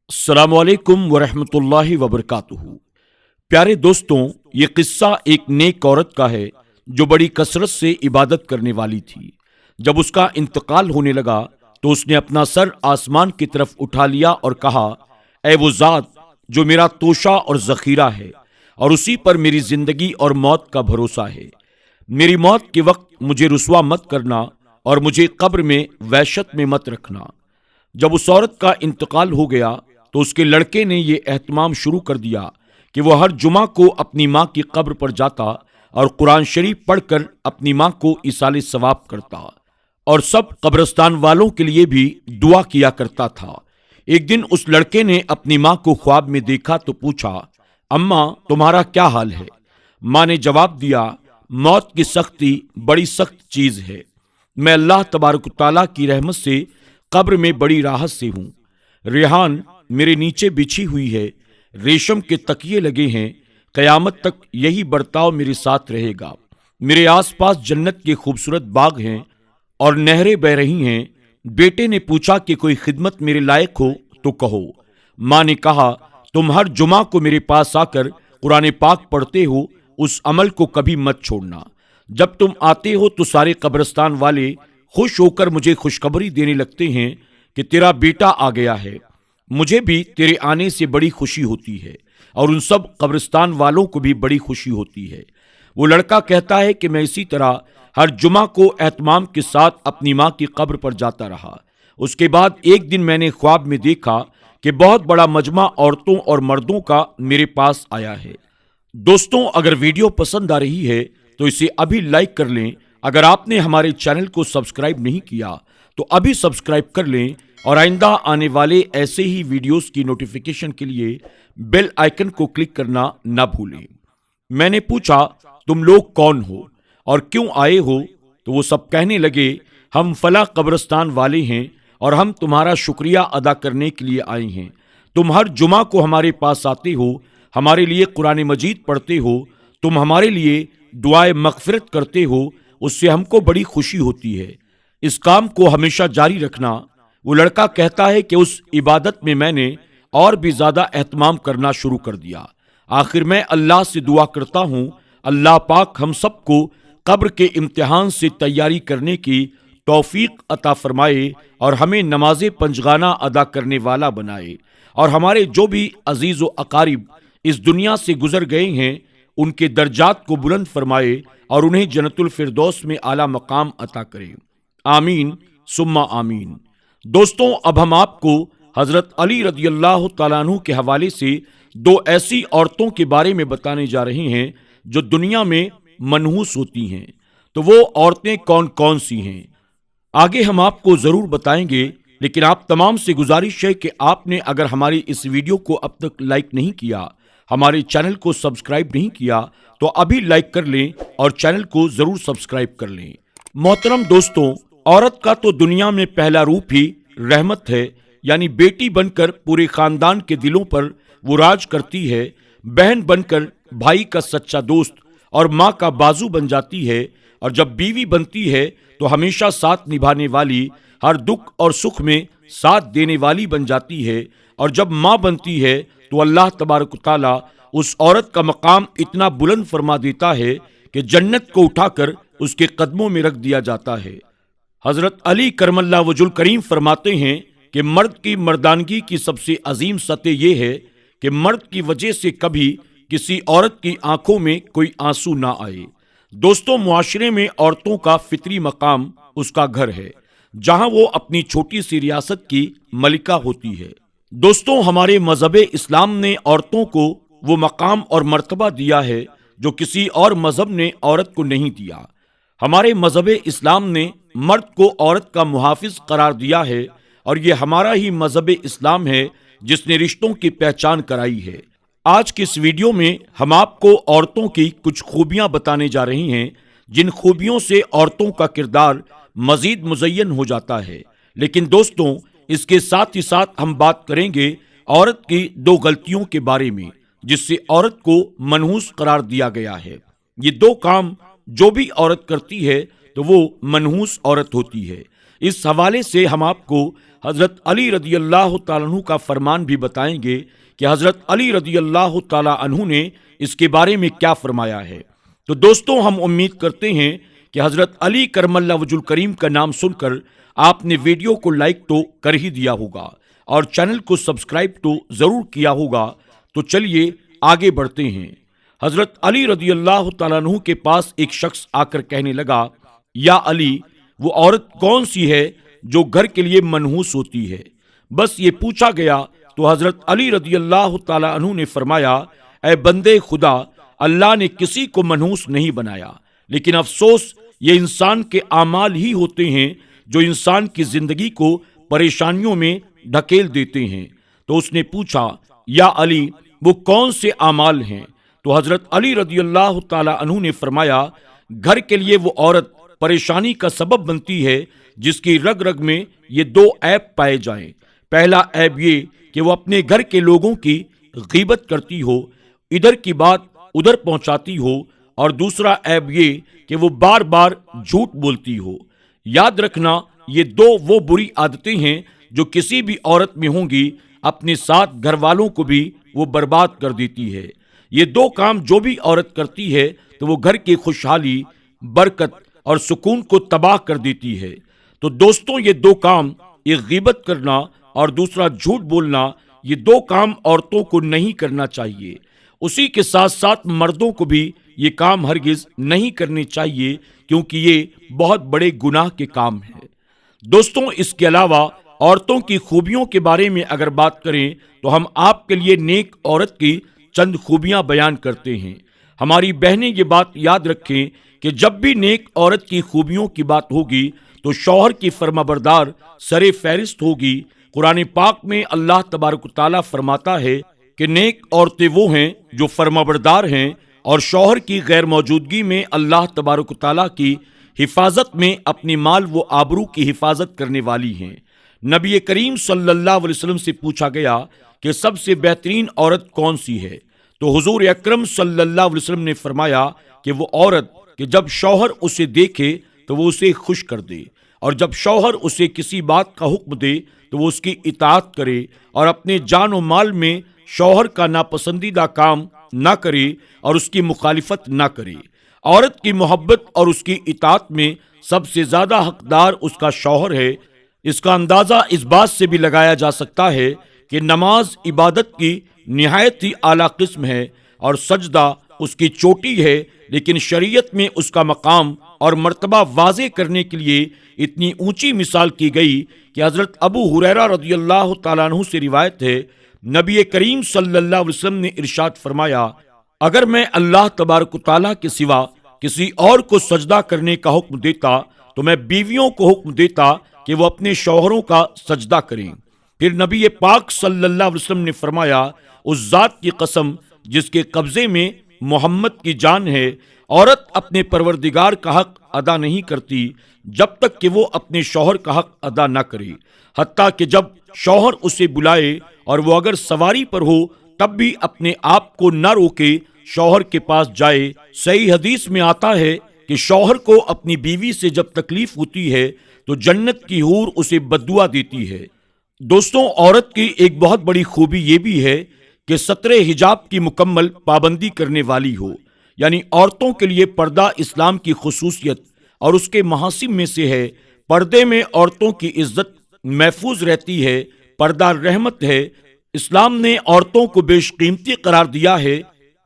السلام علیکم ورحمۃ اللہ وبرکاتہ۔ پیارے دوستوں، یہ قصہ ایک نیک عورت کا ہے جو بڑی کثرت سے عبادت کرنے والی تھی۔ جب اس کا انتقال ہونے لگا تو اس نے اپنا سر آسمان کی طرف اٹھا لیا اور کہا، اے وہ ذات جو میرا توشہ اور ذخیرہ ہے اور اسی پر میری زندگی اور موت کا بھروسہ ہے، میری موت کے وقت مجھے رسوا مت کرنا اور مجھے قبر میں وحشت میں مت رکھنا۔ جب اس عورت کا انتقال ہو گیا تو اس کے لڑکے نے یہ اہتمام شروع کر دیا کہ وہ ہر جمعہ کو اپنی ماں کی قبر پر جاتا اور قرآن شریف پڑھ کر اپنی ماں کو ایصال ثواب کرتا اور سب قبرستان والوں کے لیے بھی دعا کیا کرتا تھا۔ ایک دن اس لڑکے نے اپنی ماں کو خواب میں دیکھا تو پوچھا، اماں تمہارا کیا حال ہے؟ ماں نے جواب دیا، موت کی سختی بڑی سخت چیز ہے، میں اللہ تبارک و تعالیٰ کی رحمت سے قبر میں بڑی راحت سے ہوں، ریحان میرے نیچے بچھی ہوئی ہے، ریشم کے تکیے لگے ہیں، قیامت تک یہی برتاؤ میرے ساتھ رہے گا، میرے آس پاس جنت کے خوبصورت باغ ہیں اور نہریں بہ رہی ہیں۔ بیٹے نے پوچھا کہ کوئی خدمت میرے لائق ہو تو کہو۔ ماں نے کہا، تم ہر جمعہ کو میرے پاس آ کر قرآن پاک پڑھتے ہو، اس عمل کو کبھی مت چھوڑنا۔ جب تم آتے ہو تو سارے قبرستان والے خوش ہو کر مجھے خوشخبری دینے لگتے ہیں کہ تیرا بیٹا آ گیا ہے۔ مجھے بھی تیرے آنے سے بڑی خوشی ہوتی ہے اور ان سب قبرستان والوں کو بھی بڑی خوشی ہوتی ہے۔ وہ لڑکا کہتا ہے کہ میں اسی طرح ہر جمعہ کو اہتمام کے ساتھ اپنی ماں کی قبر پر جاتا رہا۔ اس کے بعد ایک دن میں نے خواب میں دیکھا کہ بہت بڑا مجمع عورتوں اور مردوں کا میرے پاس آیا ہے۔ دوستوں، اگر ویڈیو پسند آ رہی ہے تو اسے ابھی لائک کر لیں۔ اگر آپ نے ہمارے چینل کو سبسکرائب نہیں کیا تو ابھی سبسکرائب کر لیں اور آئندہ آنے والے ایسے ہی ویڈیوز کی نوٹیفیکیشن کے لیے بیل آئیکن کو کلک کرنا نہ بھولیں۔ میں نے پوچھا، تم لوگ کون ہو اور کیوں آئے ہو؟ تو وہ سب کہنے لگے، ہم فلاں قبرستان والے ہیں اور ہم تمہارا شکریہ ادا کرنے کے لیے آئے ہیں۔ تم ہر جمعہ کو ہمارے پاس آتے ہو، ہمارے لیے قرآن مجید پڑھتے ہو، تم ہمارے لیے دعائے مغفرت کرتے ہو، اس سے ہم کو بڑی خوشی ہوتی ہے۔ اس کام کو ہمیشہ جاری رکھنا۔ وہ لڑکا کہتا ہے کہ اس عبادت میں نے اور بھی زیادہ اہتمام کرنا شروع کر دیا۔ آخر میں اللہ سے دعا کرتا ہوں، اللہ پاک ہم سب کو قبر کے امتحان سے تیاری کرنے کی توفیق عطا فرمائے اور ہمیں نماز پنجگانہ ادا کرنے والا بنائے، اور ہمارے جو بھی عزیز و اقارب اس دنیا سے گزر گئے ہیں ان کے درجات کو بلند فرمائے اور انہیں جنت الفردوس میں اعلیٰ مقام عطا کرے، آمین ثم آمین۔ دوستوں، اب ہم آپ کو حضرت علی رضی اللہ تعالیٰ عنہ کے حوالے سے دو ایسی عورتوں کے بارے میں بتانے جا رہے ہیں جو دنیا میں منحوس ہوتی ہیں۔ تو وہ عورتیں کون کون سی ہیں آگے ہم آپ کو ضرور بتائیں گے، لیکن آپ تمام سے گزارش ہے کہ آپ نے اگر ہماری اس ویڈیو کو اب تک لائک نہیں کیا، ہمارے چینل کو سبسکرائب نہیں کیا تو ابھی لائک کر لیں اور چینل کو ضرور سبسکرائب کر لیں۔ محترم دوستوں، عورت کا تو دنیا میں پہلا روپ ہی رحمت ہے، یعنی بیٹی بن کر پورے خاندان کے دلوں پر وہ راج کرتی ہے، بہن بن کر بھائی کا سچا دوست اور ماں کا بازو بن جاتی ہے، اور جب بیوی بنتی ہے تو ہمیشہ ساتھ نبھانے والی، ہر دکھ اور سکھ میں ساتھ دینے والی بن جاتی ہے، اور جب ماں بنتی ہے تو اللہ تبارک و تعالیٰ اس عورت کا مقام اتنا بلند فرما دیتا ہے کہ جنت کو اٹھا کر اس کے قدموں میں رکھ دیا جاتا ہے۔ حضرت علی کرم اللہ وجہ الکریم فرماتے ہیں کہ مرد کی مردانگی کی سب سے عظیم سطح یہ ہے کہ مرد کی وجہ سے کبھی کسی عورت کی آنکھوں میں کوئی آنسو نہ آئے۔ دوستوں، معاشرے میں عورتوں کا فطری مقام اس کا گھر ہے، جہاں وہ اپنی چھوٹی سی ریاست کی ملکہ ہوتی ہے۔ دوستوں، ہمارے مذہب اسلام نے عورتوں کو وہ مقام اور مرتبہ دیا ہے جو کسی اور مذہب نے عورت کو نہیں دیا۔ ہمارے مذہب اسلام نے مرد کو عورت کا محافظ قرار دیا ہے، اور یہ ہمارا ہی مذہب اسلام ہے جس نے رشتوں کی پہچان کرائی ہے۔ آج کی اس ویڈیو میں ہم آپ کو عورتوں کی کچھ خوبیاں بتانے جا رہے ہیں، جن خوبیوں سے عورتوں کا کردار مزید مزین ہو جاتا ہے۔ لیکن دوستوں، اس کے ساتھ ہی ساتھ ہم بات کریں گے عورت کی دو غلطیوں کے بارے میں جس سے عورت کو منحوس قرار دیا گیا ہے۔ یہ دو کام جو بھی عورت کرتی ہے تو وہ منحوس عورت ہوتی ہے۔ اس حوالے سے ہم آپ کو حضرت علی رضی اللہ تعالیٰ عنہ کا فرمان بھی بتائیں گے کہ حضرت علی رضی اللہ تعالیٰ عنہ نے اس کے بارے میں کیا فرمایا ہے۔ تو دوستوں، ہم امید کرتے ہیں کہ حضرت علی کرم اللہ وجہ الکریم کا نام سن کر آپ نے ویڈیو کو لائک تو کر ہی دیا ہوگا اور چینل کو سبسکرائب تو ضرور کیا ہوگا۔ تو چلیے آگے بڑھتے ہیں۔ حضرت علی رضی اللہ تعالیٰ عنہ کے پاس ایک شخص آ کر کہنے لگا، یا علی، وہ عورت کون سی ہے جو گھر کے لیے منحوس ہوتی ہے؟ بس یہ پوچھا گیا تو حضرت علی رضی اللہ تعالیٰ عنہ نے فرمایا، اے بندے خدا، اللہ نے کسی کو منحوس نہیں بنایا، لیکن افسوس یہ انسان کے اعمال ہی ہوتے ہیں جو انسان کی زندگی کو پریشانیوں میں ڈھکیل دیتے ہیں۔ تو اس نے پوچھا، یا علی، وہ کون سے اعمال ہیں؟ تو حضرت علی رضی اللہ تعالیٰ عنہ نے فرمایا، گھر کے لیے وہ عورت پریشانی کا سبب بنتی ہے جس کی رگ رگ میں یہ دو عیب پائے جائیں۔ پہلا عیب یہ کہ وہ اپنے گھر کے لوگوں کی غیبت کرتی ہو، ادھر کی بات ادھر پہنچاتی ہو، اور دوسرا عیب یہ کہ وہ بار بار جھوٹ بولتی ہو۔ یاد رکھنا، یہ دو وہ بری عادتیں ہیں جو کسی بھی عورت میں ہوں گی، اپنے ساتھ گھر والوں کو بھی وہ برباد کر دیتی ہے۔ یہ دو کام جو بھی عورت کرتی ہے تو وہ گھر کی خوشحالی، برکت اور سکون کو تباہ کر دیتی ہے۔ تو دوستوں، یہ دو کام، ایک غیبت کرنا اور دوسرا جھوٹ بولنا، یہ دو کام عورتوں کو نہیں کرنا چاہیے۔ اسی کے ساتھ ساتھ مردوں کو بھی یہ کام ہرگز نہیں کرنے چاہیے، کیونکہ یہ بہت بڑے گناہ کے کام ہیں۔ دوستوں، اس کے علاوہ عورتوں کی خوبیوں کے بارے میں اگر بات کریں تو ہم آپ کے لیے نیک عورت کی چند خوبیاں بیان کرتے ہیں۔ ہماری بہنیں یہ بات یاد رکھیں کہ جب بھی نیک عورت کی خوبیوں کی بات ہوگی تو شوہر کی فرمانبردار سر فہرست ہوگی۔ قرآن پاک میں اللہ تبارک و تعالیٰ فرماتا ہے کہ نیک عورتیں وہ ہیں جو فرمانبردار ہیں اور شوہر کی غیر موجودگی میں اللہ تبارک و تعالیٰ کی حفاظت میں اپنی مال و آبرو کی حفاظت کرنے والی ہیں۔ نبی کریم صلی اللہ علیہ وسلم سے پوچھا گیا کہ سب سے بہترین عورت کون سی ہے؟ تو حضور اکرم صلی اللہ علیہ وسلم نے فرمایا کہ وہ عورت کہ جب شوہر اسے دیکھے تو وہ اسے خوش کر دے، اور جب شوہر اسے کسی بات کا حکم دے تو وہ اس کی اطاعت کرے، اور اپنے جان و مال میں شوہر کا ناپسندیدہ کام نہ کرے اور اس کی مخالفت نہ کرے۔ عورت کی محبت اور اس کی اطاعت میں سب سے زیادہ حقدار اس کا شوہر ہے۔ اس کا اندازہ اس بات سے بھی لگایا جا سکتا ہے کہ نماز عبادت کی نہایت ہی اعلیٰ قسم ہے اور سجدہ اس کی چوٹی ہے، لیکن شریعت میں اس کا مقام اور مرتبہ واضح کرنے کے لیے اتنی اونچی مثال کی گئی کہ حضرت ابو ہریرہ رضی اللہ تعالیٰ عنہ سے روایت ہے، نبی کریم صلی اللہ علیہ وسلم نے ارشاد فرمایا، اگر میں اللہ تبارک و تعالیٰ کے سوا کسی اور کو سجدہ کرنے کا حکم دیتا تو میں بیویوں کو حکم دیتا کہ وہ اپنے شوہروں کا سجدہ کریں۔ پھر نبی پاک صلی اللہ علیہ وسلم نے فرمایا، اس ذات کی قسم جس کے قبضے میں محمد کی جان ہے، عورت اپنے پروردگار کا حق ادا نہیں کرتی جب تک کہ وہ اپنے شوہر کا حق ادا نہ کرے، حتیٰ کہ جب شوہر اسے بلائے اور وہ اگر سواری پر ہو تب بھی اپنے آپ کو نہ روکے، شوہر کے پاس جائے۔ صحیح حدیث میں آتا ہے کہ شوہر کو اپنی بیوی سے جب تکلیف ہوتی ہے تو جنت کی حور اسے بددعا دیتی ہے۔ دوستوں، عورت کی ایک بہت بڑی خوبی یہ بھی ہے کہ ستر حجاب کی مکمل پابندی کرنے والی ہو، یعنی عورتوں کے لیے پردہ اسلام کی خصوصیت اور اس کے محاسن میں سے ہے۔ پردے میں عورتوں کی عزت محفوظ رہتی ہے، پردہ رحمت ہے۔ اسلام نے عورتوں کو بیش قیمتی قرار دیا ہے،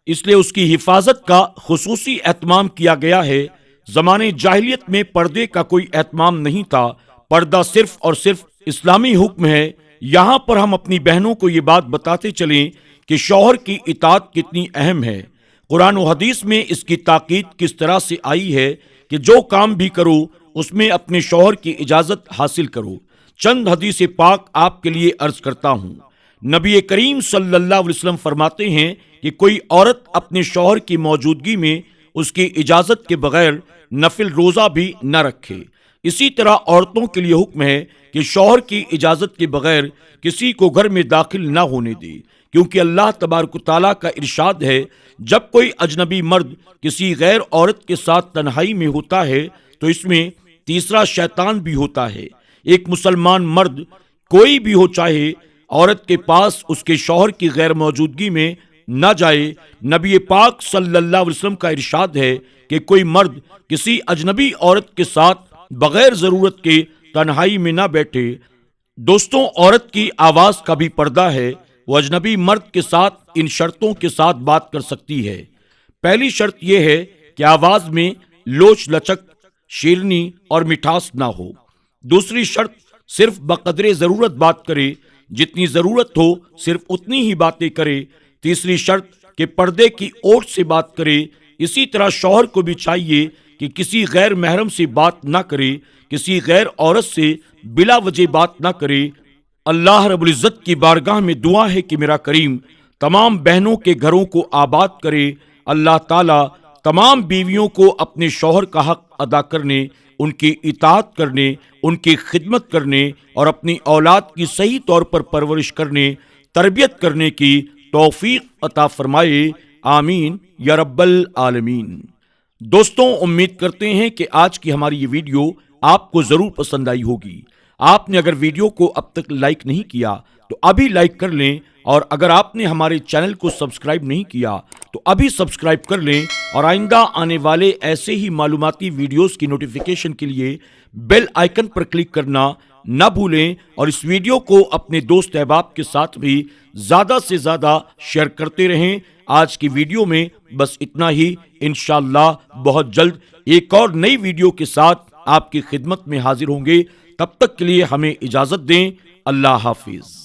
اس لیے اس کی حفاظت کا خصوصی اہتمام کیا گیا ہے۔ زمانے جاہلیت میں پردے کا کوئی اہتمام نہیں تھا، پردہ صرف اور صرف اسلامی حکم ہے۔ یہاں پر ہم اپنی بہنوں کو یہ بات بتاتے چلیں کہ شوہر کی اطاعت کتنی اہم ہے۔ قرآن و حدیث میں اس کی تاکید کس طرح سے آئی ہے کہ جو کام بھی کرو اس میں اپنے شوہر کی اجازت حاصل کرو۔ چند حدیث پاک آپ کے لیے عرض کرتا ہوں۔ نبی کریم صلی اللہ علیہ وسلم فرماتے ہیں کہ کوئی عورت اپنے شوہر کی موجودگی میں اس کی اجازت کے بغیر نفل روزہ بھی نہ رکھے۔ اسی طرح عورتوں کے لیے حکم ہے کہ شوہر کی اجازت کے بغیر کسی کو گھر میں داخل نہ ہونے دے، کیونکہ اللہ تبارک و تعالیٰ کا ارشاد ہے، جب کوئی اجنبی مرد کسی غیر عورت کے ساتھ تنہائی میں ہوتا ہے تو اس میں تیسرا شیطان بھی ہوتا ہے۔ ایک مسلمان مرد کوئی بھی ہو، چاہے عورت کے پاس اس کے شوہر کی غیر موجودگی میں نہ جائے۔ نبی پاک صلی اللہ علیہ وسلم کا ارشاد ہے کہ کوئی مرد کسی اجنبی عورت کے ساتھ بغیر ضرورت کے تنہائی میں نہ بیٹھے۔ دوستوں، عورت کی آواز کا بھی پردہ ہے، وہ اجنبی مرد کے ساتھ ان شرطوں کے ساتھ بات کر سکتی ہے۔ پہلی شرط یہ ہے کہ آواز میں لوچ لچک، شیرینی اور مٹھاس نہ ہو۔ دوسری شرط، صرف بقدر ضرورت بات کرے، جتنی ضرورت ہو صرف اتنی ہی باتیں کرے۔ تیسری شرط کہ پردے کی اوٹ سے بات کرے۔ اسی طرح شوہر کو بھی چاہیے کہ کسی غیر محرم سے بات نہ کرے، کسی غیر عورت سے بلا وجہ بات نہ کرے۔ اللہ رب العزت کی بارگاہ میں دعا ہے کہ میرا کریم تمام بہنوں کے گھروں کو آباد کرے۔ اللہ تعالیٰ تمام بیویوں کو اپنے شوہر کا حق ادا کرنے، ان کی اطاعت کرنے، ان کی خدمت کرنے اور اپنی اولاد کی صحیح طور پر پرورش کرنے، تربیت کرنے کی توفیق عطا فرمائے، آمین یا رب العالمین۔ دوستوں، امید کرتے ہیں کہ آج کی ہماری یہ ویڈیو آپ کو ضرور پسند آئی ہوگی۔ آپ نے اگر ویڈیو کو اب تک لائک نہیں کیا تو ابھی لائک کر لیں، اور اگر آپ نے ہمارے چینل کو سبسکرائب نہیں کیا تو ابھی سبسکرائب کر لیں، اور آئندہ آنے والے ایسے ہی معلوماتی ویڈیوز کی نوٹیفیکیشن کے لیے بیل آئیکن پر کلک کرنا نہ بھولیں، اور اس ویڈیو کو اپنے دوست احباب کے ساتھ بھی زیادہ سے زیادہ شیئر کرتے رہیں۔ آج کی ویڈیو میں بس اتنا ہی، انشاءاللہ بہت جلد ایک اور نئی ویڈیو کے ساتھ آپ کی خدمت میں حاضر ہوں گے۔ تب تک کے لیے ہمیں اجازت دیں، اللہ حافظ۔